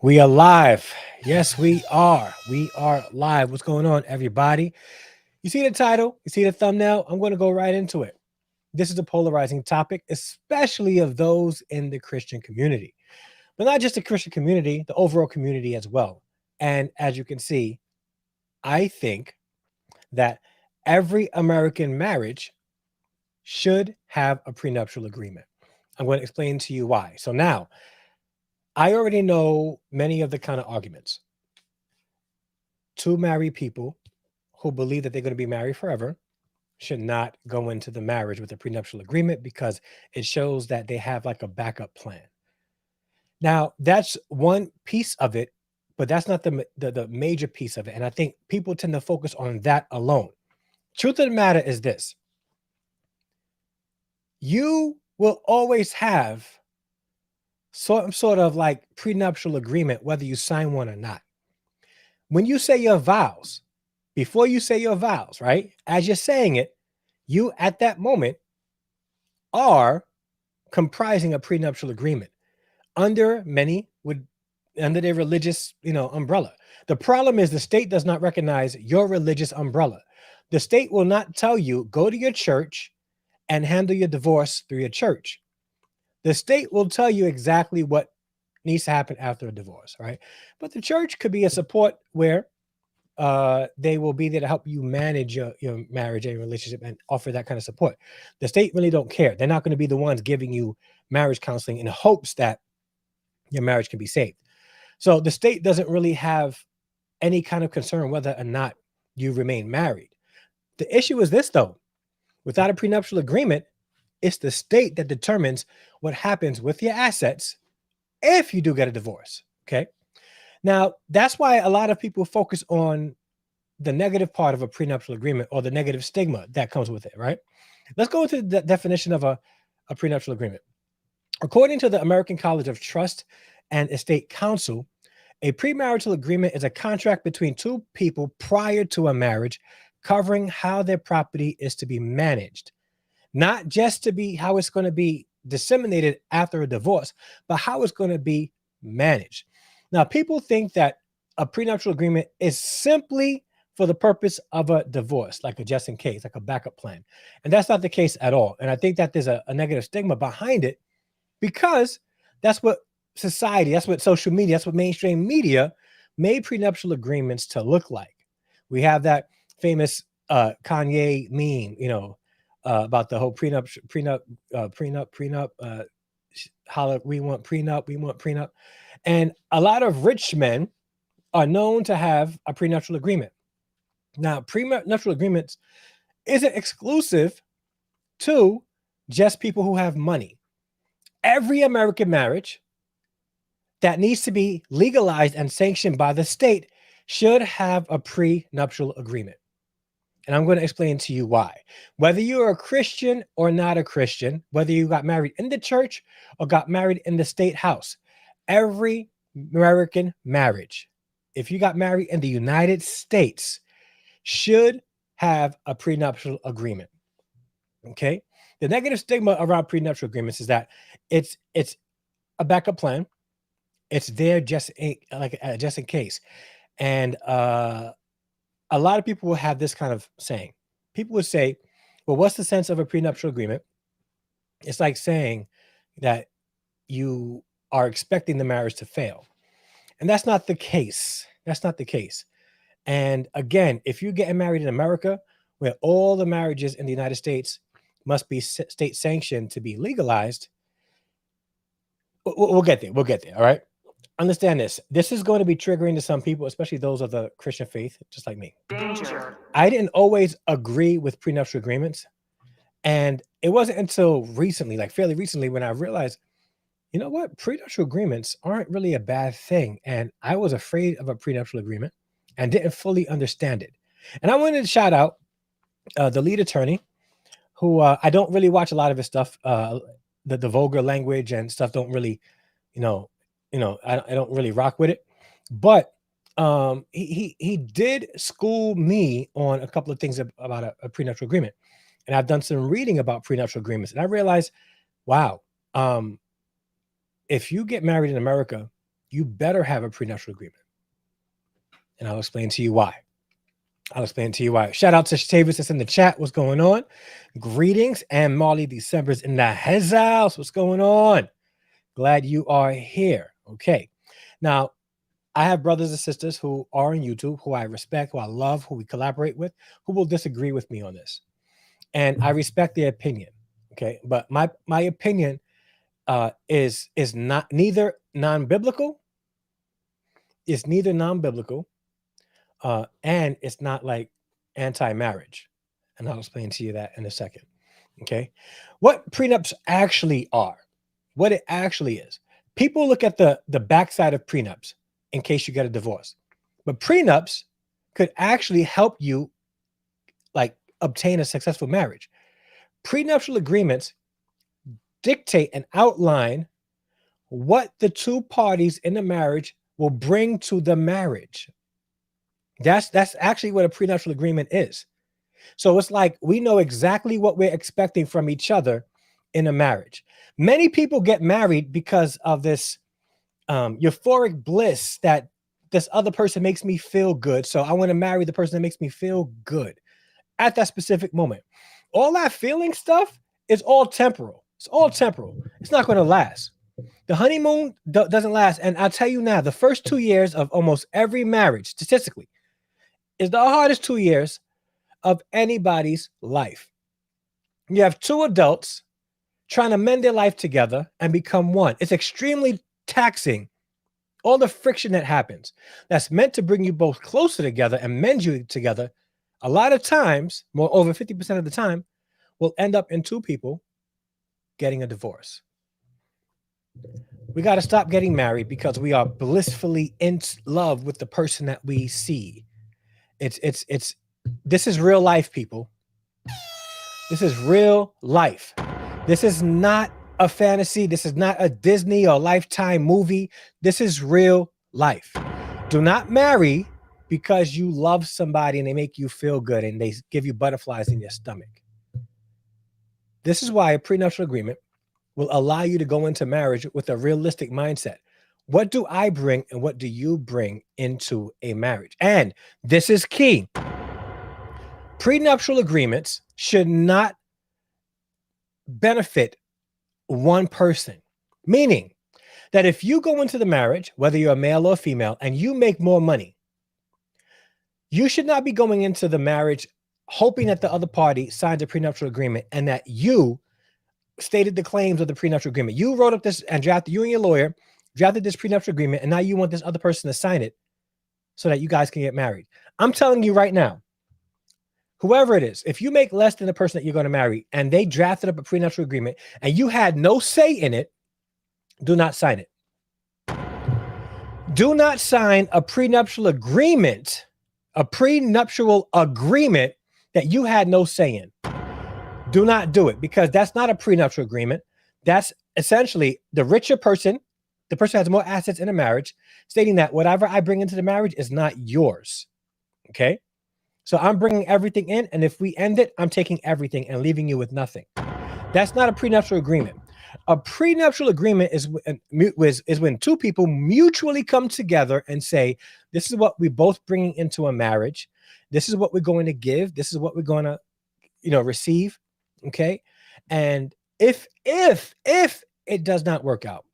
We are live. Yes, we are. We are live. What's going on, everybody? You see the title, you see the thumbnail. I'm going to go right into it. This is a polarizing topic, especially of those in the Christian community, but not just the Christian community, the overall community as well. And as you can see, I think that every American marriage should have a prenuptial agreement. I'm going to explain to you why. So now, I already know many of the kind of arguments. Two married people who believe that they're going to be married forever should not go into the marriage with a prenuptial agreement because it shows that they have like a backup plan. Now, that's one piece of it, but that's not the major piece of it. And I think people tend to focus on that alone. Truth of the matter is this: you will always have some sort of like prenuptial agreement, whether you sign one or not. When you say your vows, before you say your vows, right? As you're saying it, you at that moment are comprising a prenuptial agreement under many would under their religious, umbrella. The problem is the state does not recognize your religious umbrella. The state will not tell you go to your church and handle your divorce through your church. The state will tell you exactly what needs to happen after a divorce, right? But the church could be a support where they will be there to help you manage your marriage and your relationship and offer that kind of support. The state really don't care. They're not going to be the ones giving you marriage counseling in hopes that your marriage can be saved. So the state doesn't really have any kind of concern whether or not you remain married. The issue is this, though: without a prenuptial agreement, it's the state that determines what happens with your assets if you do get a divorce. Okay. Now, that's why a lot of people focus on the negative part of a prenuptial agreement or the negative stigma that comes with it, right? Let's go into the definition of a prenuptial agreement. According to the American College of Trust and Estate Counsel, a premarital agreement is a contract between two people prior to a marriage covering how their property is to be managed, not just to be how it's going to be disseminated after a divorce, but how it's going to be managed. Now, people think that a prenuptial agreement is simply for the purpose of a divorce, like a just in case, like a backup plan. And that's not the case at all. And I think that there's a negative stigma behind it because that's what society, that's what social media, that's what mainstream media made prenuptial agreements to look like. We have that famous Kanye meme, about the whole prenup. Holla, we want prenup. And a lot of rich men are known to have a prenuptial agreement. Now, prenuptial agreements isn't exclusive to just people who have money. Every American marriage that needs to be legalized and sanctioned by the state should have a prenuptial agreement. And I'm going to explain to you why. Whether you're a Christian or not a Christian, whether you got married in the church or got married in the state house, every American marriage, if you got married in the United States, should have a prenuptial agreement. Okay. The negative stigma around prenuptial agreements is that it's a backup plan. It's there just in case. And a lot of people will have this kind of saying. People would say, well, what's the sense of a prenuptial agreement? It's like saying that you are expecting the marriage to fail. And that's not the case. That's not the case. And again, if you're getting married in America, where all the marriages in the United States must be state sanctioned to be legalized, we'll get there. We'll get there. All right. Understand this. This is going to be triggering to some people, especially those of the Christian faith, just like me. Danger. I didn't always agree with prenuptial agreements. And it wasn't until recently, like fairly recently, when I realized, you know what, prenuptial agreements aren't really a bad thing. And I was afraid of a prenuptial agreement and didn't fully understand it. And I wanted to shout out the lead attorney, who I don't really watch a lot of his stuff. The vulgar language and stuff don't really, you know, I don't really rock with it. But he did school me on a couple of things about a prenuptial agreement. And I've done some reading about prenuptial agreements. And I realized, wow, if you get married in America, where all the marriages in the United States must be state sanctioned to be legalized, every American marriage that needs to be legalized and sanctioned by the state should have a prenuptial agreement. And I'm going to explain to you why. Whether you're a Christian or not a Christian, whether you got married in the church or got married in the state house, every American marriage, if you got married in the United States, should have a prenuptial agreement. Now, people think that you better have a prenuptial agreement. And I'll explain to you why. Shout out to Shavus that's in the chat. What's going on? Greetings. And Marley December's in the house. What's going on? Glad you are here. Okay. Now, I have brothers and sisters who are on YouTube, who I respect, who I love, who we collaborate with, who will disagree with me on this. And I respect their opinion. Okay. But my opinion is neither non-biblical, and it's not like anti-marriage. And I'll explain to you that in a second. Okay. What prenups actually are, what it actually is. People look at the backside of prenups in case you get a divorce. But prenups could actually help you like obtain a successful marriage. Prenuptial agreements dictate and outline what the two parties in the marriage will bring to the marriage. That's actually what a prenuptial agreement is. So it's like we know exactly what we're expecting from each other in a marriage. Many people get married because of this euphoric bliss that this other person makes me feel good. So I want to marry the person that makes me feel good at that specific moment. All that feeling stuff is all temporal. It's all temporal. It's not going to last. The honeymoon doesn't last. And I'll tell you now, the first 2 years of almost every marriage, statistically, is the hardest 2 years of anybody's life. You have two adults trying to mend their life together and become one. It's extremely taxing. All the friction that happens that's meant to bring you both closer together and mend you together, a lot of times, more over 50% of the time, will end up in two people getting a divorce. We got to stop getting married because we are blissfully in love with the person that we see. This is real life, people. This is real life. This is not a fantasy. This is not a Disney or Lifetime movie. This is real life. Do not marry because you love somebody and they make you feel good and they give you butterflies in your stomach. This is why a prenuptial agreement will allow you to go into marriage with a realistic mindset. What do I bring and what do you bring into a marriage? And this is key. Prenuptial agreements should not benefit one person, meaning that if you go into the marriage, whether you're a male or female, and you make more money, you should not be going into the marriage hoping that the other party signs a prenuptial agreement and that you stated the claims of the prenuptial agreement. You wrote up this and drafted, you and your lawyer drafted this prenuptial agreement, and now you want this other person to sign it so that you guys can get married. I'm telling you right now, whoever it is, if you make less than the person that you're going to marry and they drafted up a prenuptial agreement and you had no say in it, do not sign it. Do not sign a prenuptial agreement that you had no say in. Do not do it, because that's not a prenuptial agreement. That's essentially the richer person, the person who has more assets in a marriage, stating that whatever I bring into the marriage is not yours. Okay? So I'm bringing everything in, and if we end it, I'm taking everything and leaving you with nothing. That's not a prenuptial agreement. A prenuptial agreement is when two people mutually come together and say, this is what we're both bringing into a marriage. This is what we're going to give. This is what we're going to, receive. Okay. And if it does not work out,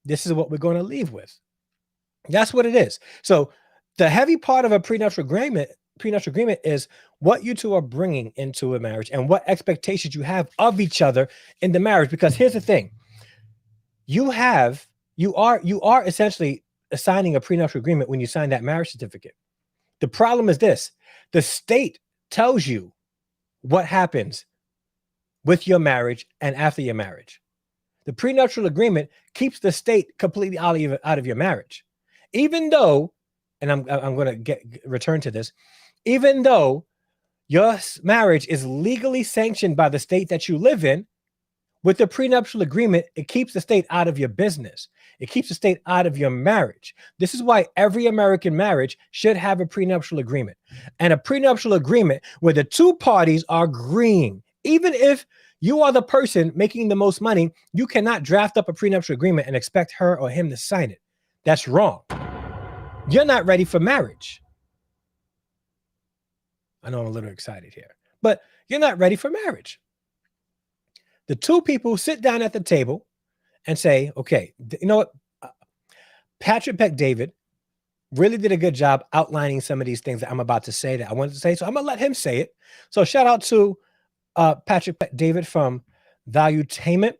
this is what we're going to leave with. That's what it is. So the heavy part of a prenuptial agreement is what you two are bringing into a marriage and what expectations you have of each other in the marriage. Because here's the thing. You are essentially signing a prenuptial agreement when you sign that marriage certificate. The problem is this: the state tells you what happens with your marriage and after your marriage. The prenuptial agreement keeps the state completely out of your marriage. Even though, and I'm going to return to this, even though your marriage is legally sanctioned by the state that you live in, with the prenuptial agreement, it keeps the state out of your business. It keeps the state out of your marriage. This is why every American marriage should have a prenuptial agreement, and a prenuptial agreement where the two parties are agreeing. Even if you are the person making the most money, you cannot draft up a prenuptial agreement and expect her or him to sign it. That's wrong. You're not ready for marriage. I know I'm a little excited here, but you're not ready for marriage. The two people sit down at the table and say, okay, you know what? Patrick Peck David really did a good job outlining some of these things that I'm about to say that I wanted to say. So I'm going to let him say it. So shout out to Patrick Peck David from Valuetainment.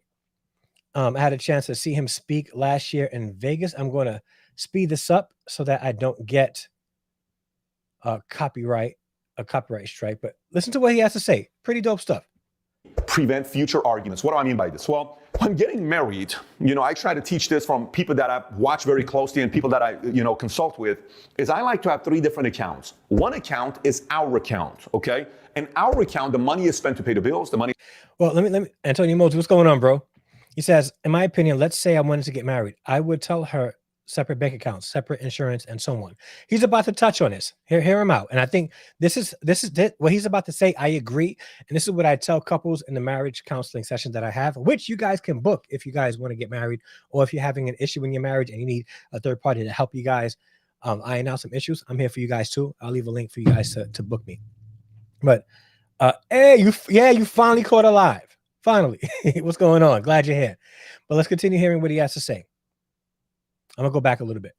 I had a chance to see him speak last year in Vegas. I'm going to speed this up so that I don't get a copyright strike. But listen to what he has to say. Pretty dope stuff. Prevent future arguments. What do I mean by this? Well, when getting married, I try to teach this from people that I watch very closely and people that I, consult with, is I like to have 3 different accounts. One account is our account, okay? And our account, the money is spent to pay the bills, the money. Well, let me, Antonio Moses, what's going on, bro? He says, in my opinion, let's say I wanted to get married. I would tell her separate bank accounts, separate insurance, and so on. He's about to touch on this. Hear him out. And I think this is what he's about to say. I agree. And this is what I tell couples in the marriage counseling session that I have, which you guys can book if you guys want to get married, or if you're having an issue in your marriage and you need a third party to help you guys iron out some issues. I'm here for you guys too. I'll leave a link for you guys to book me. But hey, you finally caught alive. Finally. What's going on? Glad you're here. But let's continue hearing what he has to say. I'm gonna go back a little bit.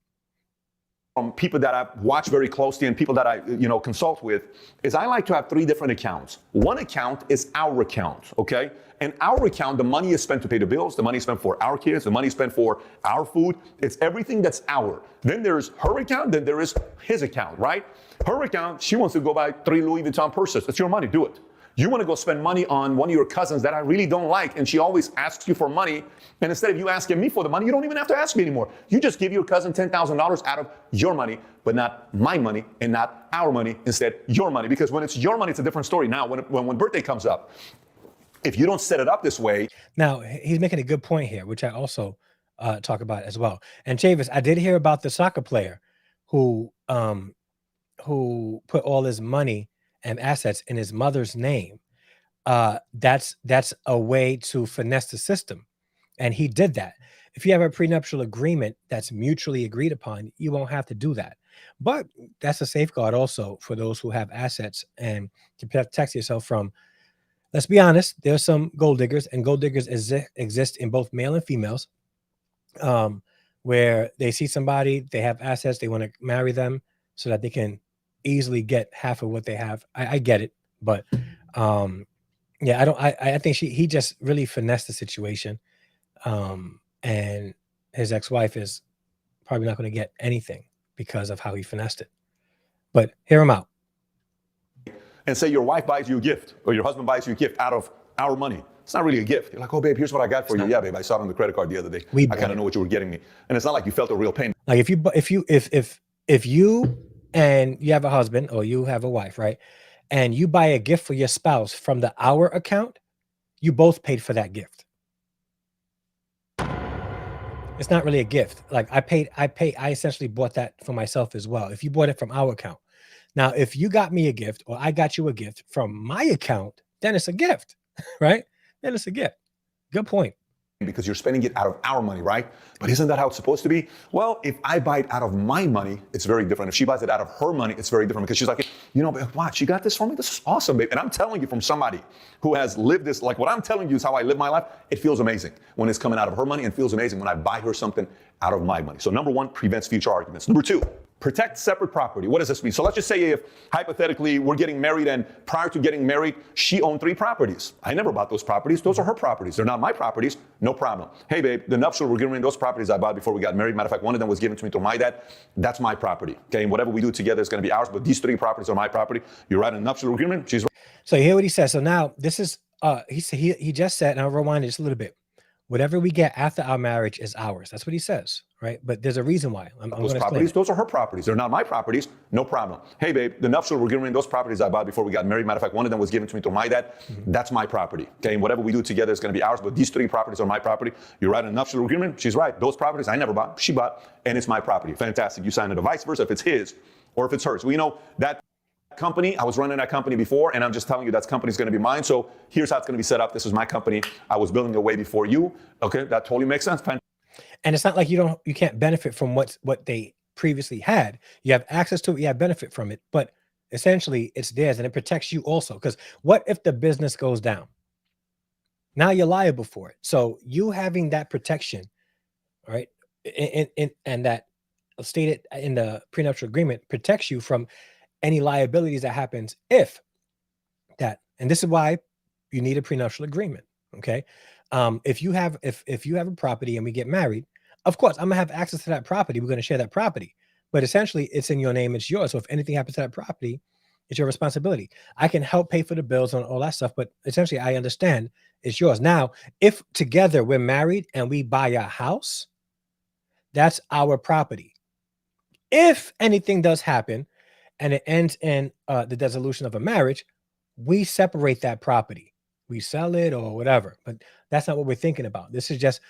From people that I watch very closely and people that I, consult with, is I like to have 3 different accounts. One account is our account, okay? And our account, the money is spent to pay the bills, the money is spent for our kids, the money is spent for our food. It's everything that's our. Then there's her account, then there is his account, right? Her account, she wants to go buy 3 Louis Vuitton purses. It's your money, do it. You want to go spend money on one of your cousins that I really don't like, and she always asks you for money. And instead of you asking me for the money, you don't even have to ask me anymore. You just give your cousin $10,000 out of your money, but not my money and not our money, instead your money. Because when it's your money, it's a different story. Now, when birthday comes up, if you don't set it up this way. Now, he's making a good point here, which I also talk about as well. And Chavis, I did hear about the soccer player who put all his money and assets in his mother's name. That's a way to finesse the system. And he did that. If you have a prenuptial agreement that's mutually agreed upon, you won't have to do that. But that's a safeguard also for those who have assets, and to protect yourself from, let's be honest, there's some gold diggers, and gold diggers exist in both male and females, where they see somebody, they have assets, they want to marry them so that they can easily get half of what they have. I get it, but yeah, I think he just really finessed the situation, and his ex-wife is probably not going to get anything because of how he finessed it. But hear him out. And say your wife buys you a gift, or your husband buys you a gift out of our money. It's not really a gift. You're like, oh babe, here's what I got for you. Yeah, babe, I saw it on the credit card the other day. I kind of know what you were getting me, and it's not like you felt a real pain. Like if you and you have a husband or you have a wife, right? And you buy a gift for your spouse from the our account, you both paid for that gift. It's not really a gift. Like I essentially bought that for myself as well. If you bought it from our account. Now, if you got me a gift or I got you a gift from my account, then it's a gift, right? Then it's a gift. Good point. Because you're spending it out of our money, right? But isn't that how it's supposed to be? Well, if I buy it out of my money, it's very different. If she buys it out of her money, it's very different, because she's like, watch, you got this for me? This is awesome, babe. And I'm telling you, from somebody who has lived this, like what I'm telling you is how I live my life. It feels amazing when it's coming out of her money, and feels amazing when I buy her something out of my money. So number 1, prevents future arguments. Number 2, protect separate property. What does this mean? So let's just say if hypothetically we're getting married, and prior to getting married, she owned 3 properties. I never bought those properties. Those are her properties. They're not my properties. No problem. Hey babe, the nuptial agreement, those properties I bought before we got married. Matter of fact, one of them was given to me through my dad. That's my property. Okay, and whatever we do together is going to be ours. But these 3 properties are my property. You're right in a nuptial agreement. She's right. So you hear what he says. So now this is he just said, and I'll rewind it just a little bit. Whatever we get after our marriage is ours. That's what he says, right? But there's a reason why. Those properties, those are her properties. They're not my properties. No problem. Hey, babe, the nuptial agreement, those properties I bought before we got married. Matter of fact, one of them was given to me through my dad. That's my property. Okay, and whatever we do together is going to be ours. But these 3 properties are my property. You're right in a nuptial agreement. She's right. Those properties I never bought. She bought, and it's my property. Fantastic. You signed it, or vice versa, if it's his or if it's hers. We know that company, I was running that company before, and I'm just telling you that company's going to be mine. So here's how it's going to be set up. This is my company. I was building it way before you. Okay, that totally makes sense. And it's not like you can't benefit from what they previously had. You have access to it, you have benefit from it, but essentially it's theirs and it protects you also. Because what if the business goes down? Now you're liable for it. So you having that protection, right? And that stated in the prenuptial agreement protects you from any liabilities that happens if that. And this is why you need a prenuptial agreement. Okay. If you have a property and we get married, of course I'm gonna have access to that property. We're gonna share that property, but essentially it's in your name, it's yours. So if anything happens to that property, it's your responsibility. I can help pay for the bills and all that stuff, but essentially I understand it's yours. Now, if together we're married and we buy a house, that's our property. If anything does happen and it ends in the dissolution of a marriage, we separate that property. We sell it or whatever, but that's not what we're thinking about. This is just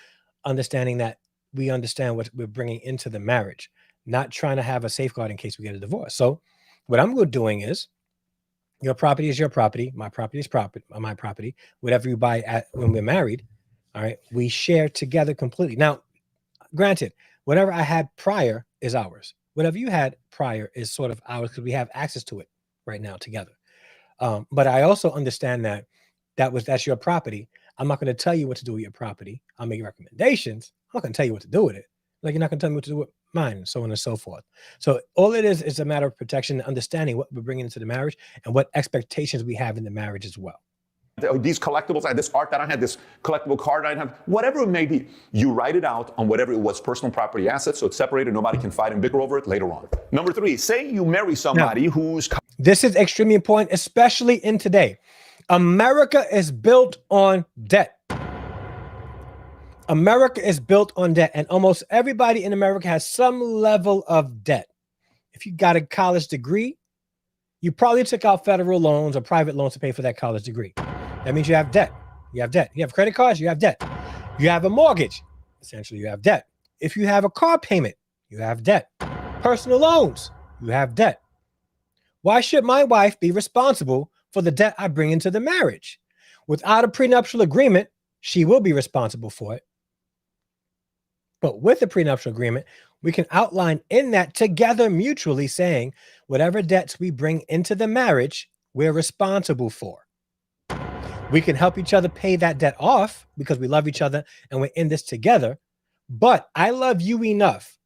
understanding that we understand what we're bringing into the marriage, not trying to have a safeguard in case we get a divorce. So what I'm doing is your property is your property. My property is my property. Whatever you buy when we're married, all right, we share together completely. Now, granted, whatever I had prior is ours. Whatever you had prior is sort of ours because we have access to it right now together. But I also understand that that's your property. I'm not going to tell you what to do with your property. I'll make recommendations. I'm not going to tell you what to do with it. Like you're not going to tell me what to do with mine, and so on and so forth. So all it is a matter of protection and understanding what we're bringing into the marriage and what expectations we have in the marriage as well. These collectibles, I had this art that I had, this collectible card I have, whatever it may be, you write it out on whatever it was, personal property assets, so it's separated, nobody can fight and bicker over it later on. Number 3, say you marry somebody who's... This is extremely important, especially in today. America is built on debt. America is built on debt, and almost everybody in America has some level of debt. If you got a college degree, you probably took out federal loans or private loans to pay for that college degree. That means you have debt. You have debt. You have credit cards, you have debt. You have a mortgage, essentially you have debt. If you have a car payment, you have debt. Personal loans, you have debt. Why should my wife be responsible for the debt I bring into the marriage? Without a prenuptial agreement, she will be responsible for it. But with a prenuptial agreement, we can outline in that together mutually saying whatever debts we bring into the marriage, we're responsible for. We can help each other pay that debt off because we love each other and we're in this together. But I love you enough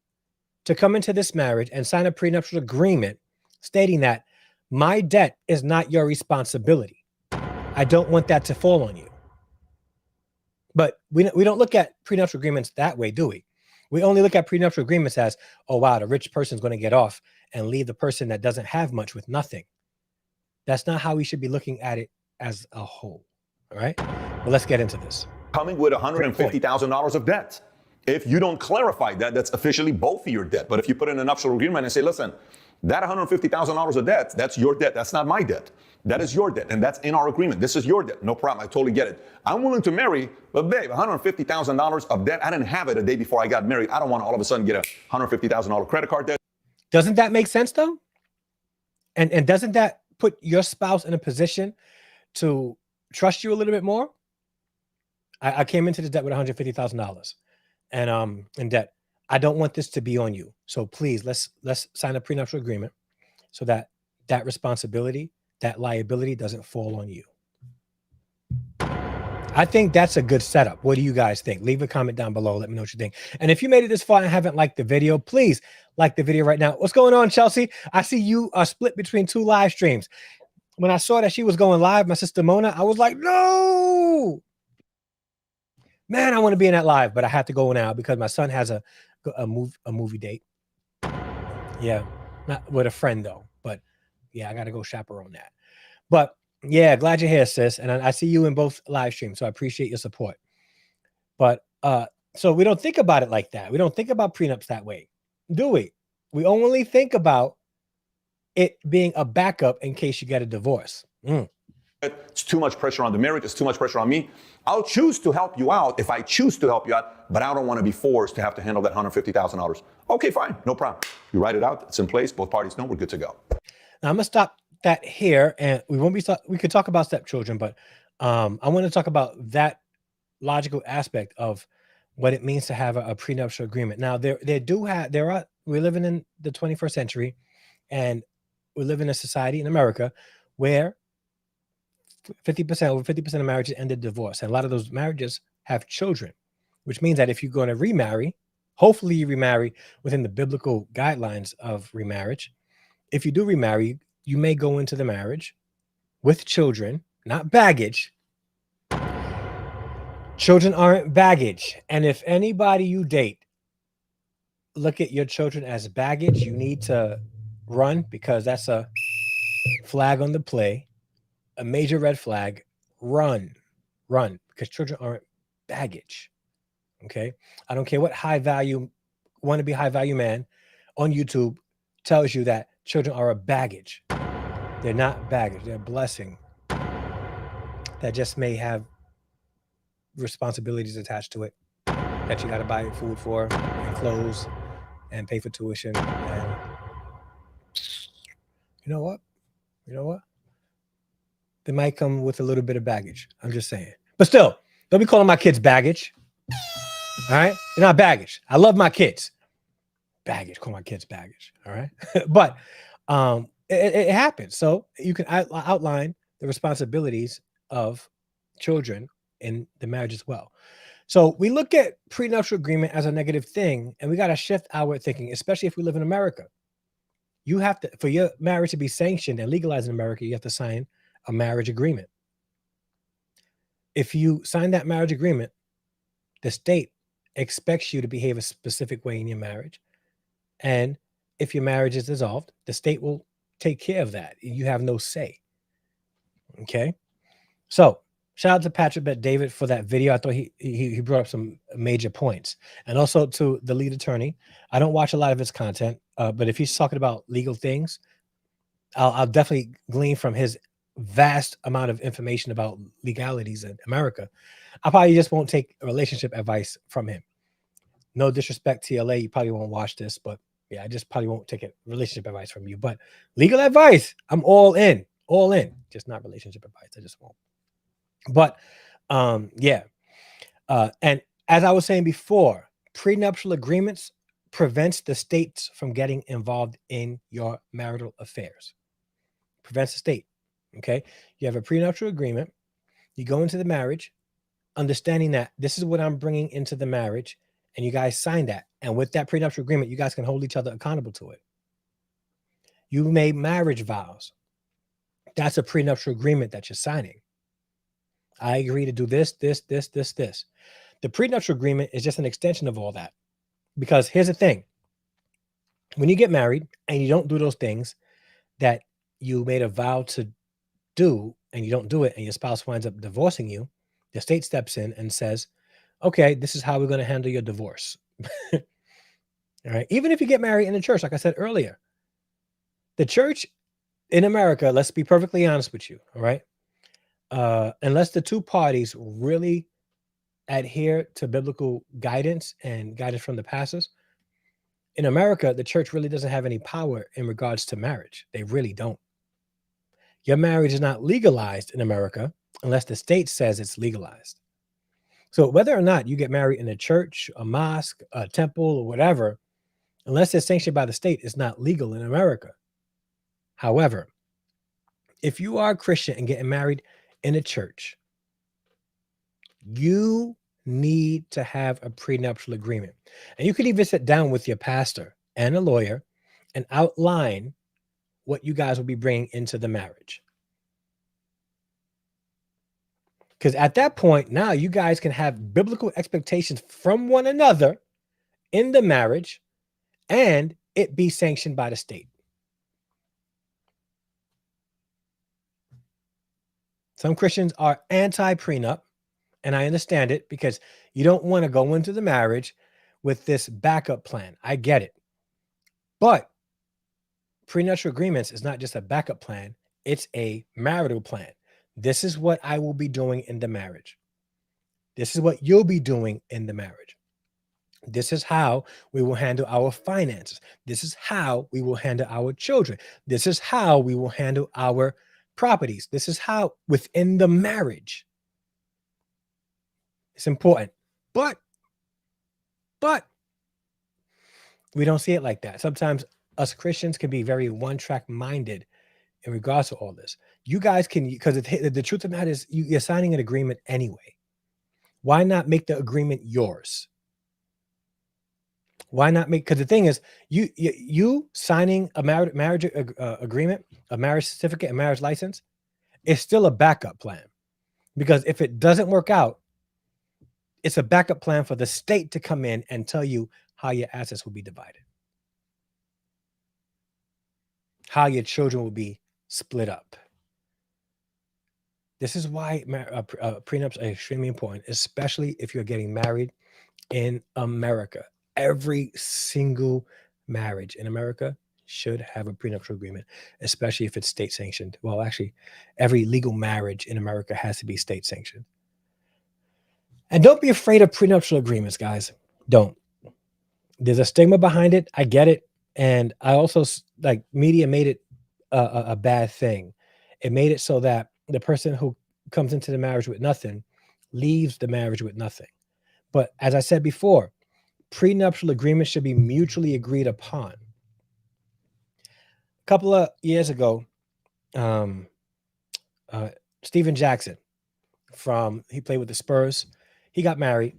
to come into this marriage and sign a prenuptial agreement stating that my debt is not your responsibility. I don't want that to fall on you. But we don't look at prenuptial agreements that way, do we? We only look at prenuptial agreements as, oh, wow, the rich person's going to get off and leave the person that doesn't have much with nothing. That's not how we should be looking at it as a whole. All right. Well, let's get into this. Coming with $150,000 of debt. If you don't clarify that, that's officially both of your debt. But if you put in a nuptial agreement and say, listen, that $150,000 of debt, that's your debt. That's not my debt. That is your debt. And that's in our agreement. This is your debt. No problem. I totally get it. I'm willing to marry, but babe, $150,000 of debt. I didn't have it a day before I got married. I don't want to all of a sudden get a $150,000 credit card debt. Doesn't that make sense though? And doesn't that put your spouse in a position to trust you a little bit more? I came into the debt with $150,000 and in debt. I don't want this to be on you. So please, let's sign a prenuptial agreement so that that responsibility, that liability doesn't fall on you. I think that's a good setup. What do you guys think? Leave a comment down below. Let me know what you think. And if you made it this far and haven't liked the video, please like the video right now. What's going on, Chelsea? I see you are split between 2 live streams. When I saw that she was going live, my sister Mona, I was like, no, man, I want to be in that live, but I have to go now because my son has a movie date. Yeah, not with a friend though, but yeah, I got to go chaperone that. But yeah, glad you're here, sis. And I see you in both live streams, so I appreciate your support. But so we don't think about it like that. We don't think about prenups that way, do we? We only think about it being a backup in case you get a divorce. It's too much pressure on the marriage. It's too much pressure on me. I'll choose to help you out if I choose to help you out, but I don't want to be forced to have to handle that $150,000. Okay, fine. No problem. You write it out. It's in place. Both parties know we're good to go. Now I'm going to stop that here, and we could talk about stepchildren, but I want to talk about that logical aspect of what it means to have a prenuptial agreement. Now, we're living in the 21st century, and we live in a society in America where 50%, over 50% of marriages end in divorce. And a lot of those marriages have children, which means that if you're going to remarry, hopefully you remarry within the biblical guidelines of remarriage. If you do remarry, you may go into the marriage with children, not baggage. Children aren't baggage. And if anybody you date look at your children as baggage, you need to run, because that's a flag on the play, a major red flag. Run, because children aren't baggage. Okay. I don't care what wannabe high value man on YouTube tells you that children are a baggage. They're not baggage. They're a blessing that just may have responsibilities attached to it, that you got to buy food for, and clothes, and pay for tuition. And you know what? They might come with a little bit of baggage. I'm just saying. But still, don't be calling my kids baggage. All right? They're not baggage. I love my kids. Baggage. Call my kids baggage. All right? But it happens. So you can outline the responsibilities of children in the marriage as well. So we look at prenuptial agreement as a negative thing, and we got to shift our thinking, especially if we live in America. You have to, for your marriage to be sanctioned and legalized in America, you have to sign a marriage agreement. If you sign that marriage agreement, the state expects you to behave a specific way in your marriage. And if your marriage is dissolved, the state will take care of that. You have no say. Okay. So shout out to Patrick Bet David for that video. I thought he brought up some major points. And also to the lead attorney. I don't watch a lot of his content, but if he's talking about legal things, I'll definitely glean from his vast amount of information about legalities in America. I probably just won't take relationship advice from him. No disrespect, TLA, you probably won't watch this, but yeah, I just probably won't take a relationship advice from you. But legal advice, I'm all in, just not relationship advice. I just won't. But yeah. And as I was saying before, prenuptial agreements prevents the states from getting involved in your marital affairs. Prevents the state. Okay. You have a prenuptial agreement. You go into the marriage, understanding that this is what I'm bringing into the marriage, and you guys sign that. And with that prenuptial agreement, you guys can hold each other accountable to it. You made marriage vows. That's a prenuptial agreement that you're signing. I agree to do this. The prenuptial agreement is just an extension of all that. Because here's the thing. When you get married and you don't do those things that you made a vow to do, and you don't do it, and your spouse winds up divorcing you, the state steps in and says, okay, this is how we're going to handle your divorce. All right. Even if you get married in the church, like I said earlier, the church in America, let's be perfectly honest with you. All right. Unless the two parties really adhere to biblical guidance and guidance from the pastors, in America, the church really doesn't have any power in regards to marriage. They really don't. Your marriage is not legalized in America unless the state says it's legalized. So whether or not you get married in a church, a mosque, a temple, or whatever, unless it's sanctioned by the state, it's not legal in America. However, if you are a Christian and getting married in a church, you need to have a prenuptial agreement. And you can even sit down with your pastor and a lawyer and outline what you guys will be bringing into the marriage. Because at that point, now you guys can have biblical expectations from one another in the marriage and it be sanctioned by the state. Some Christians are anti-prenup, and I understand it, because you don't want to go into the marriage with this backup plan. I get it. But prenuptial agreements is not just a backup plan. It's a marital plan. This is what I will be doing in the marriage. This is what you'll be doing in the marriage. This is how we will handle our finances. This is how we will handle our children. This is how we will handle our properties. This is how within the marriage. It's important. But But we don't see it like that. Sometimes us Christians can be very one-track minded in regards to all this. You guys can, because the truth of the matter is you're signing an agreement anyway. Why not make the agreement yours? Why not make? Because the thing is, you signing a marriage agreement, a marriage certificate, a marriage license is still a backup plan. Because if it doesn't work out, it's a backup plan for the state to come in and tell you how your assets will be divided, how your children will be split up. This is why prenups are extremely important, especially if you're getting married in America. Every single marriage in America should have a prenuptial agreement, especially if it's state sanctioned. Well, actually, every legal marriage in America has to be state sanctioned. And don't be afraid of prenuptial agreements, guys. Don't. There's a stigma behind it. I get it. And I also, like, media made it a bad thing. It made it so that the person who comes into the marriage with nothing leaves the marriage with nothing. But as I said before, prenuptial agreements should be mutually agreed upon. A couple of years ago, Steven Jackson, he played with the Spurs. He got married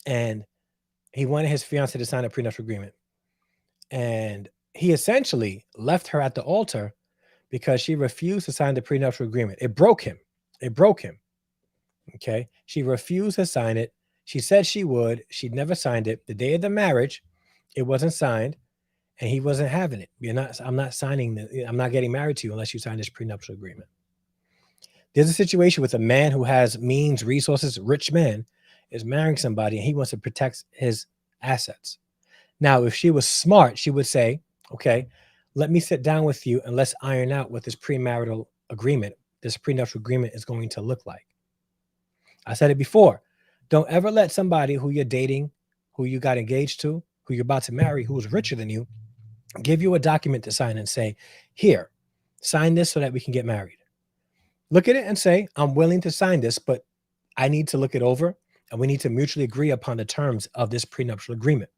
and he wanted his fiancée to sign a prenuptial agreement. And he essentially left her at the altar because she refused to sign the prenuptial agreement. It broke him. Okay. She refused to sign it. She said she would. She never signed it. The day of the marriage, it wasn't signed, and he wasn't having it. I'm not getting married to you unless you sign this prenuptial agreement. There's a situation with a man who has means, resources, rich man is marrying somebody, and he wants to protect his assets. Now, if she was smart, she would say, okay, let me sit down with you and let's iron out what this premarital agreement, this prenuptial agreement is going to look like. I said it before. Don't ever let somebody who you're dating, who you got engaged to, who you're about to marry, who's richer than you, give you a document to sign and say, here, sign this so that we can get married. Look at it and say, I'm willing to sign this, but I need to look it over and we need to mutually agree upon the terms of this prenuptial agreement.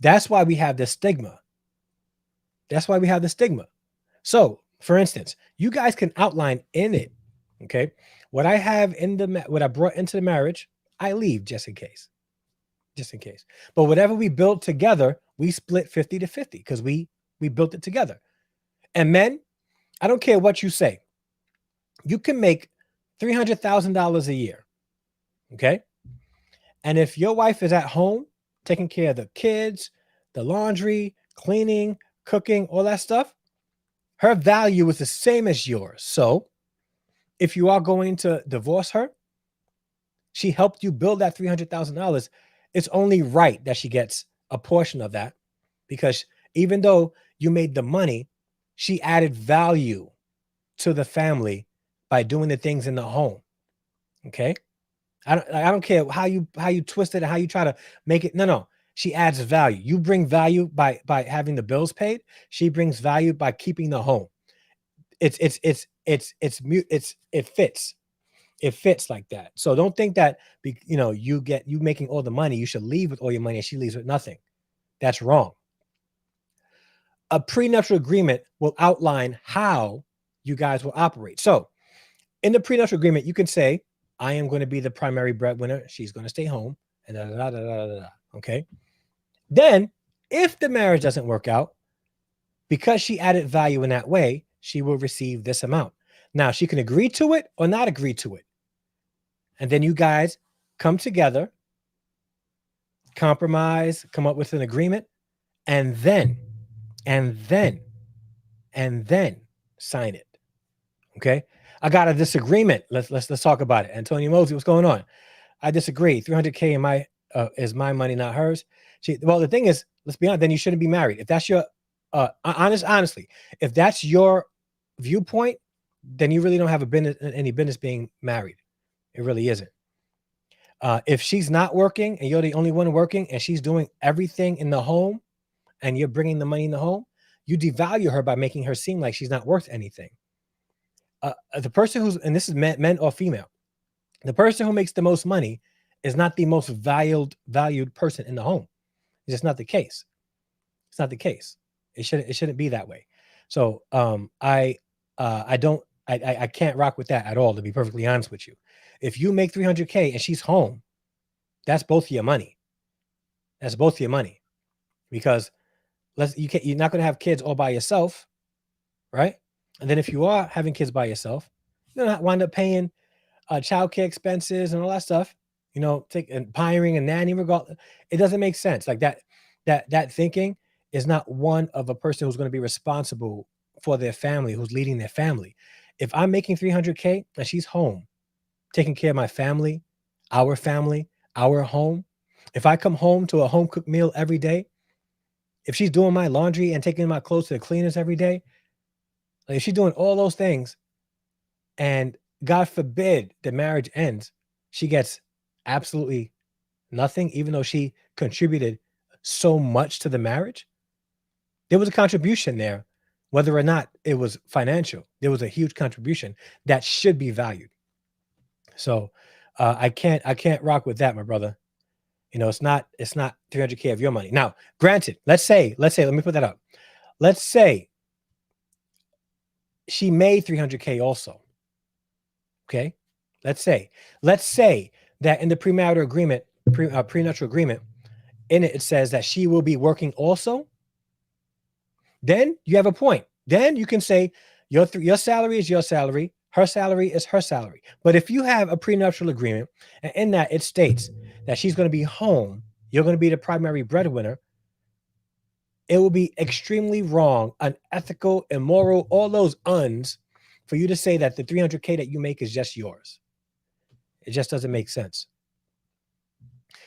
That's why we have this stigma. So, for instance, you guys can outline in it, okay, what I have what I brought into the marriage, I leave just in case. But whatever we build together, we split 50 to 50 because we built it together. And men, I don't care what you say. You can make $300,000 a year, okay? And if your wife is at home taking care of the kids, the laundry, cleaning, cooking, all that stuff, her value is the same as yours. So if you are going to divorce her, she helped you build that $300,000. It's only right that she gets a portion of that because even though you made the money, she added value to the family by doing the things in the home. Okay. I don't care how you twist it and how you try to make it. No. She adds value. You bring value by having the bills paid. She brings value by keeping the home. It fits. It fits like that. So don't think that you making all the money, you should leave with all your money and she leaves with nothing. That's wrong. A prenuptial agreement will outline how you guys will operate. So in the prenuptial agreement, you can say, I am going to be the primary breadwinner. She's going to stay home. And okay. Then if the marriage doesn't work out, because she added value in that way, she will receive this amount. Now she can agree to it or not agree to it. And then you guys come together, compromise, come up with an agreement, and then sign it. Okay. I got a disagreement. Let's talk about it. Antonio Mosey, what's going on? I disagree. $300K is my money, not hers. Well, the thing is, let's be honest, then you shouldn't be married. If that's your honestly, if that's your viewpoint, then you really don't have any business being married. It really isn't. If she's not working and you're the only one working and she's doing everything in the home and you're bringing the money in the home, you devalue her by making her seem like she's not worth anything. The person and this is men or female, the person who makes the most money is not the most valued person in the home. It's just not the case. It's not the case. It shouldn't be that way. So I don't I can't rock with that at all, to be perfectly honest with you. If you make 300K and she's home, that's both of your money. That's both of your money. Because you're not gonna have kids all by yourself, right? And then if you are having kids by yourself, you're gonna wind up paying childcare expenses and all that stuff. Take and hiring a nanny. Regardless, it doesn't make sense. Like that thinking is not one of a person who's going to be responsible for their family, who's leading their family. If I'm making 300K and she's home, taking care of my family, our home. If I come home to a home cooked meal every day, if she's doing my laundry and taking my clothes to the cleaners every day, like if she's doing all those things, and God forbid the marriage ends, she gets absolutely nothing, even though she contributed so much to the marriage. There was a contribution there, whether or not it was financial. There was a huge contribution that should be valued. So I can't rock with that, my brother. It's not 300K of your money. Now, granted, let me put that up. Let's say she made 300K also. Okay. Let's say that in the premarital agreement, prenuptial agreement, in it says that she will be working also. Then you have a point. Then you can say your salary is your salary, her salary is her salary. But if you have a prenuptial agreement, and in that it states that she's going to be home, you're going to be the primary breadwinner, it will be extremely wrong, unethical, immoral, all those uns, for you to say that the 300K that you make is just yours. It just doesn't make sense.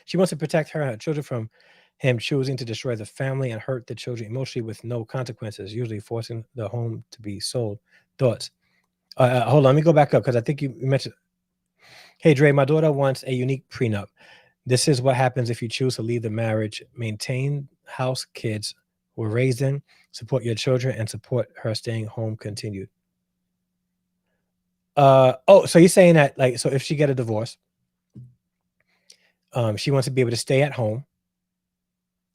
She wants to protect her and her children from him choosing to destroy the family and hurt the children emotionally with no consequences, usually forcing the home to be sold. Thoughts? Hold on, let me go back up because I think you mentioned. Hey, Dre, my daughter wants a unique prenup. This is what happens if you choose to leave the marriage, maintain house kids were raised in, support your children, and support her staying home continued. So you're saying that, like, so if she get a divorce, she wants to be able to stay at home,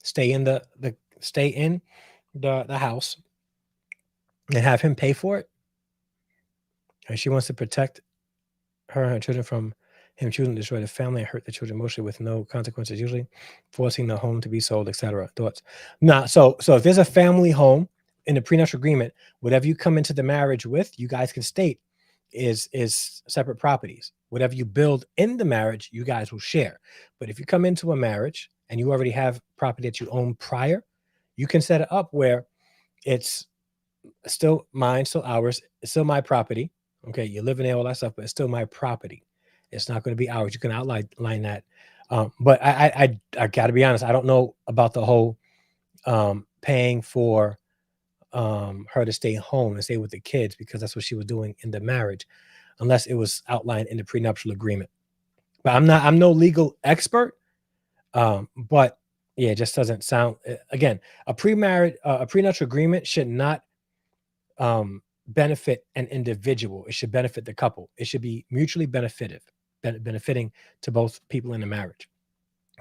stay in the house, and have him pay for it. And she wants to protect her and her children from him choosing to destroy the family and hurt the children emotionally with no consequences, usually forcing the home to be sold, etc. Thoughts? Nah, so if there's a family home in the prenuptial agreement, whatever you come into the marriage with, you guys can state is separate properties. Whatever you build in the marriage, you guys will share. But if you come into a marriage and you already have property that you own prior, you can set it up where it's still mine, still ours, it's still my property. Okay, you're living there, all that stuff, but it's still my property. It's not going to be ours. You can outline that. But I got to be honest, I don't know about the whole paying for her to stay home and stay with the kids, because that's what she was doing in the marriage, unless it was outlined in the prenuptial agreement. But I'm no legal expert. But yeah, it just doesn't sound. Again, a prenuptial agreement should not benefit an individual. It should benefit the couple. It should be mutually benefiting to both people in the marriage,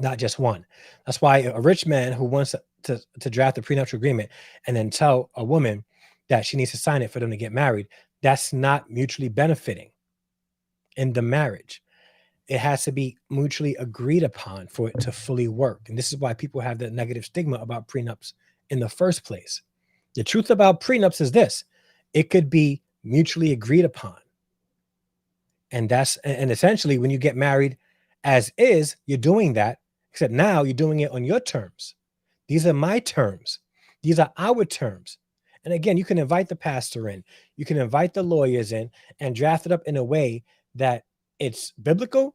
not just one. That's why a rich man who wants to draft a prenuptial agreement and then tell a woman that she needs to sign it for them to get married, that's not mutually benefiting in the marriage. It has to be mutually agreed upon for it to fully work. And this is why people have the negative stigma about prenups in the first place. The truth about prenups is this: it could be mutually agreed upon. And essentially when you get married as is, you're doing that, except now you're doing it on your terms. These are my terms. These are our terms. And again, you can invite the pastor in, you can invite the lawyers in and draft it up in a way that it's biblical.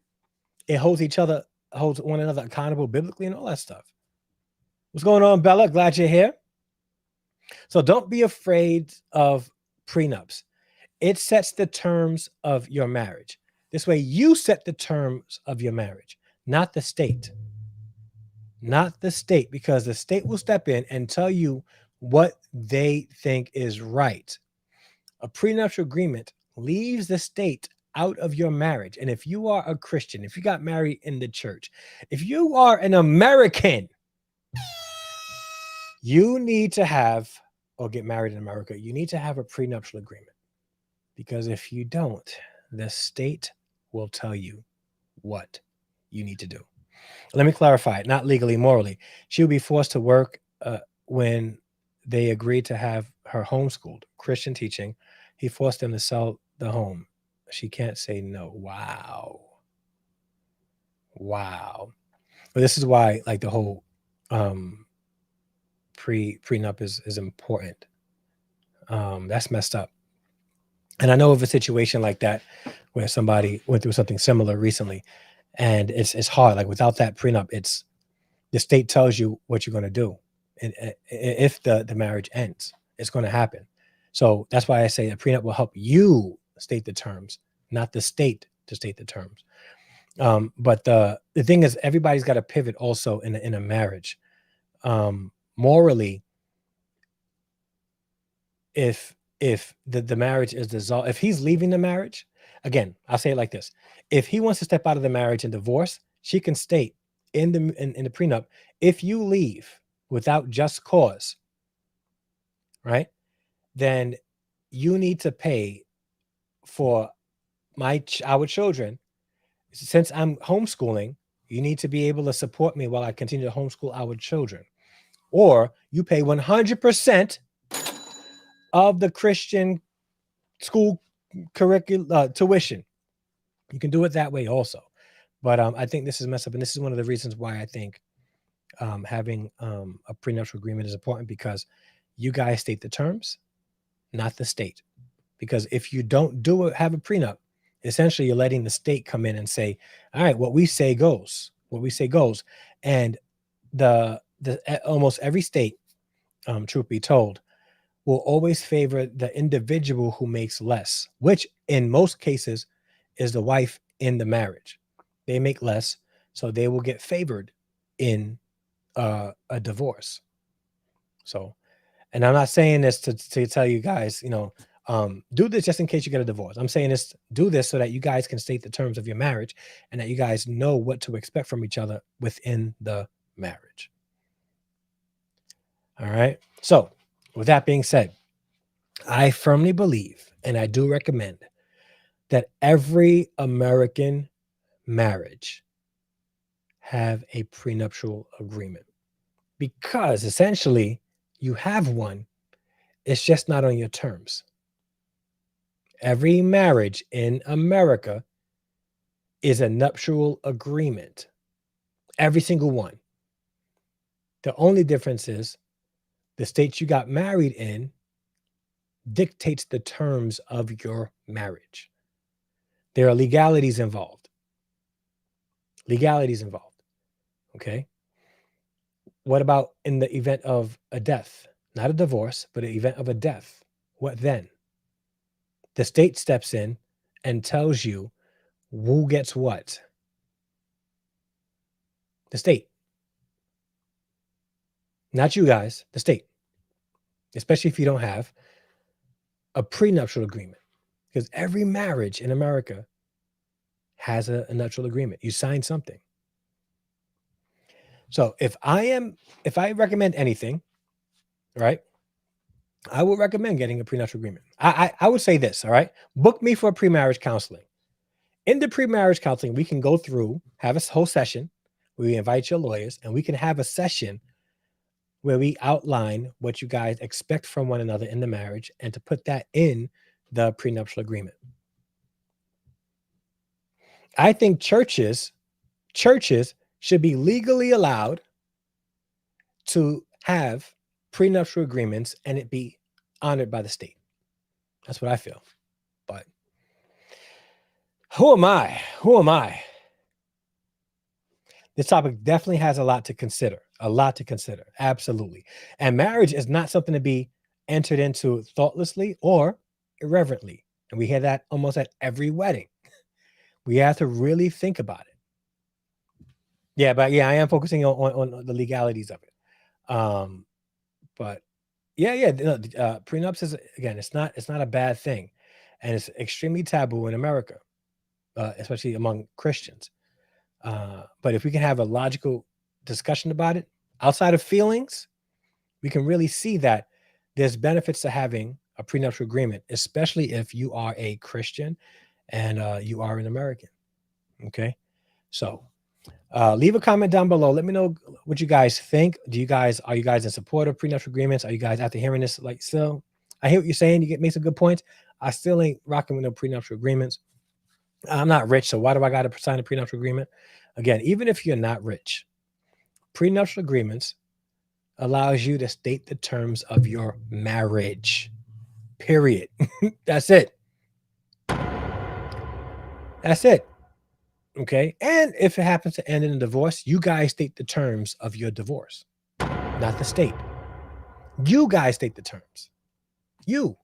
It holds one another accountable biblically and all that stuff. What's going on, Bella? Glad you're here. So don't be afraid of prenups. It sets the terms of your marriage. This way you set the terms of your marriage, not the state. Not the state, because the state will step in and tell you what they think is right. A prenuptial agreement leaves the state out of your marriage, and if you are a Christian, if you got married in the church, if you are an American, you need to have, or get married in America, you need to have a prenuptial agreement. Because if you don't, the state will tell you what you need to do. Let me clarify it, not legally, morally. She would be forced to work when they agreed to have her homeschooled, Christian teaching. He forced them to sell the home. She can't say no. Wow. Wow. But this is why, like, the whole prenup is important. That's messed up. And I know of a situation like that where somebody went through something similar recently, and it's hard. Like, without that prenup, it's the state tells you what you're going to do, and if the marriage ends, it's going to happen. So that's why I say a prenup will help you state the terms, not the state to state the terms. But the thing is, everybody's got to pivot also in a marriage. Morally, if the marriage is dissolved, if he's leaving the marriage, again, I'll say it like this: if he wants to step out of the marriage and divorce, she can state in the prenup, if you leave without just cause, right, then you need to pay for our children. Since I'm homeschooling, you need to be able to support me while I continue to homeschool our children, or you pay 100% of the Christian school curriculum tuition. You can do it that way also. But I think this is messed up, and this is one of the reasons why I think having a prenuptial agreement is important, because you guys state the terms, not the state. Because if you don't have a prenup, essentially you're letting the state come in and say, all right, what we say goes. What we say goes. And the almost every state, truth be told, will always favor the individual who makes less, which in most cases is the wife in the marriage. They make less, so they will get favored in a divorce. So, and I'm not saying this to tell you guys, do this just in case you get a divorce. I'm saying this, do this so that you guys can state the terms of your marriage and that you guys know what to expect from each other within the marriage. All right. So, with that being said, I firmly believe, and I do recommend, that every American marriage have a prenuptial agreement, because essentially you have one. It's just not on your terms. Every marriage in America is a nuptial agreement. Every single one. The only difference is the states you got married in dictates the terms of your marriage. There are legalities involved. Okay. What about in the event of a death? Not a divorce, but an event of a death. What then? The state steps in and tells you who gets what. The state. Not you guys, the state. Especially if you don't have a prenuptial agreement. Because every marriage in America has a nuptial agreement. You sign something. So if I recommend anything, right, I would recommend getting a prenuptial agreement. I would say this, all right? Book me for pre-marriage counseling. In the pre-marriage counseling, we can go through, have a whole session where we invite your lawyers, and we can have a session where we outline what you guys expect from one another in the marriage, and to put that in the prenuptial agreement. I think churches should be legally allowed to have prenuptial agreements and it be honored by the state. That's what I feel. But who am I? This topic definitely has a lot to consider. Absolutely. And marriage is not something to be entered into thoughtlessly or irreverently. And we hear that almost at every wedding. We have to really think about it. Yeah, but I am focusing on the legalities of it. But prenups is, again, it's not a bad thing, and it's extremely taboo in America. especially among Christians. But if we can have a logical discussion about it outside of feelings, we can really see that there's benefits to having a prenuptial agreement, especially if you are a Christian and you are an American. Okay. So leave a comment down below. Let me know what you guys think. Are you guys in support of prenuptial agreements? Are you guys, after hearing this, like, still, I hear what you're saying. You make some good points. I still ain't rocking with no prenuptial agreements. I'm not rich, so why do I got to sign a prenuptial agreement? Again, even if you're not rich, prenuptial agreements allows you to state the terms of your marriage. Period. That's it. That's it. Okay. And if it happens to end in a divorce, you guys state the terms of your divorce, not the state. You guys state the terms. You.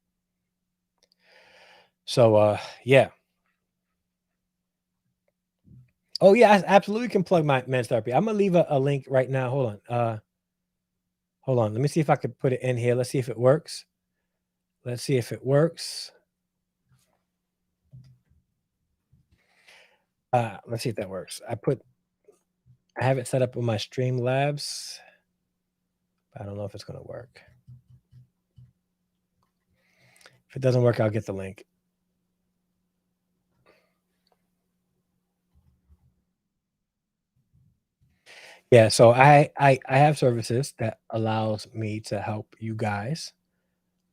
So, yeah. Oh, yeah, I absolutely can plug my men's therapy. I'm going to leave a link right now. Hold on. Hold on. Let me see if I can put it in here. Let's see if it works. Let's see if it works. Let's see if that works. I have it set up with my Streamlabs. I don't know if it's going to work. If it doesn't work, I'll get the link. Yeah, so I have services that allows me to help you guys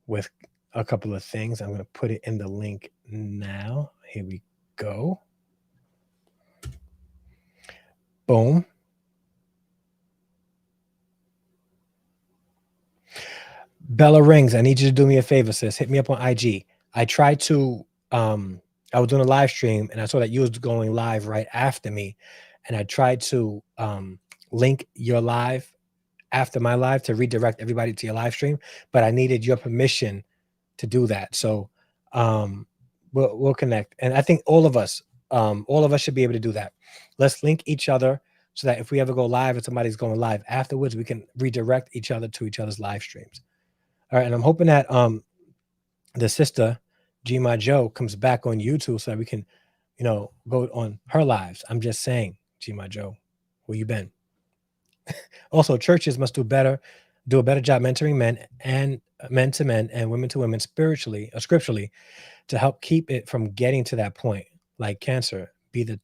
with a couple of things. I'm going to put it in the link now. Here we go. Boom. Bella Rings, I need you to do me a favor, sis. Hit me up on IG. I tried to, I was doing a live stream and I saw that you was going live right after me. And I tried to link your live after my live to redirect everybody to your live stream, but I needed your permission to do that. So we'll connect. And I think all of us should be able to do that. Let's link each other so that if we ever go live and somebody's going live afterwards, we can redirect each other to each other's live streams. All right. And I'm hoping that the sister, Gma Joe, comes back on YouTube so that we can, go on her lives. I'm just saying, Gma Joe, where you been? Also, churches must do a better job mentoring men to men and women to women spiritually or scripturally to help keep it from getting to that point. Like cancer, be the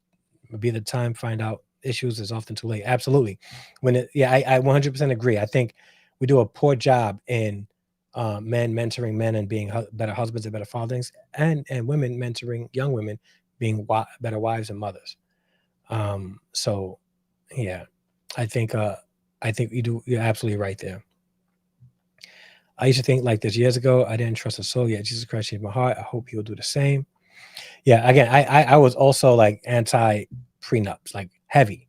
time, find out issues is often too late. Absolutely. I 100% agree. I think we do a poor job in men mentoring men and being better husbands and better fathers, and women mentoring young women being better wives and mothers. So yeah, I think you're absolutely right there. I used to think like this years ago. I didn't trust a soul yet. Jesus Christ changed my heart. I hope you'll do the same. Yeah, again, I was also like anti prenups, like heavy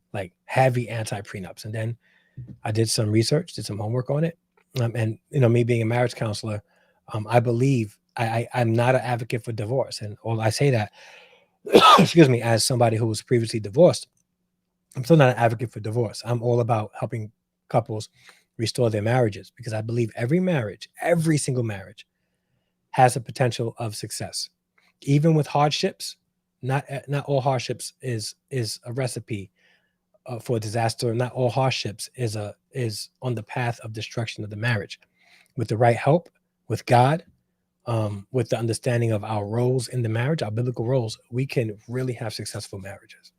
anti prenups. And then I did some research, did some homework on it. And me being a marriage counselor, I believe I'm not an advocate for divorce. And I say that, excuse me, as somebody who was previously divorced, I'm still not an advocate for divorce. I'm all about helping couples restore their marriages because I believe every single marriage has a potential of success. Even with hardships, not all hardships is a recipe for disaster. Not all hardships is on the path of destruction of the marriage. With the right help, with God, with the understanding of our roles in the marriage, our biblical roles, we can really have successful marriages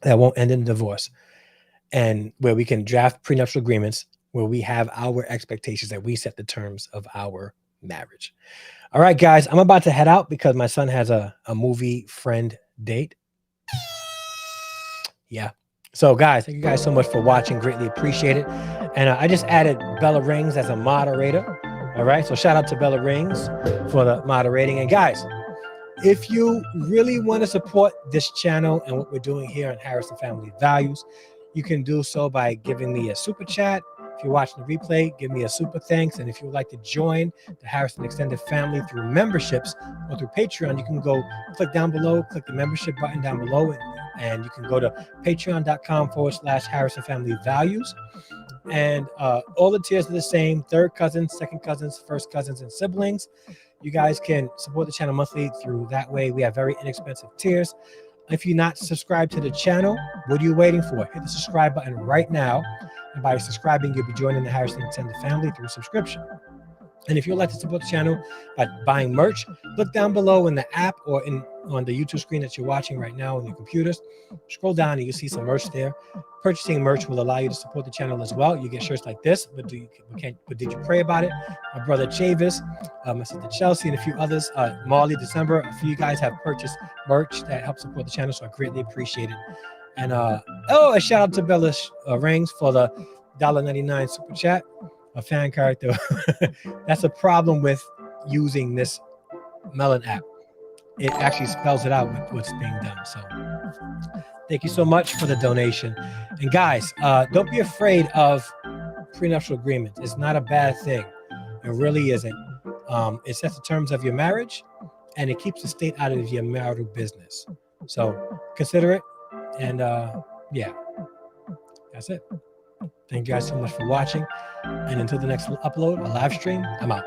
that won't end in divorce, and where we can draft prenuptial agreements where we have our expectations that we set the terms of our marriage. All right, guys, I'm about to head out because my son has a movie friend date. Yeah. So, guys, thank you guys so much for watching. Greatly appreciate it. And I just added Bella Rings as a moderator. All right. So shout out to Bella Rings for the moderating. And guys, if you really want to support this channel and what we're doing here on Harrison Family Values, you can do so by giving me a super chat. If you're watching the replay, give me a super thanks. And if you would like to join the Harrison Extended Family through memberships or through Patreon, you can go click down below, click the membership button down below, and you can go to patreon.com/Harrison Family Values. And all the tiers are the same: third cousins, second cousins, first cousins, and siblings. You guys can support the channel monthly through that way. We have very inexpensive tiers. If you're not subscribed to the channel, what are you waiting for? Hit the subscribe button right now. And by subscribing, you'll be joining the Harrison Extended family through subscription. And if you'd like to support the channel by buying merch, look down below in the app or on the YouTube screen that you're watching right now on your computers. Scroll down and you'll see some merch there. Purchasing merch will allow you to support the channel as well. You get shirts like this, but did you pray about it? My brother Chavis, my sister Chelsea, and a few others. Marley, December, a few guys have purchased merch that helps support the channel, so I greatly appreciate it. And a shout out to Bella Rings for the $1.99 super chat. A fan character. That's a problem with using this Melon app. It actually spells it out with what's being done. So thank you so much for the donation. And guys, don't be afraid of prenuptial agreements. It's not a bad thing. It really isn't. It sets the terms of your marriage and it keeps the state out of your marital business. So consider it. And yeah, that's it. Thank you guys so much for watching. And until the next upload, a live stream, I'm out.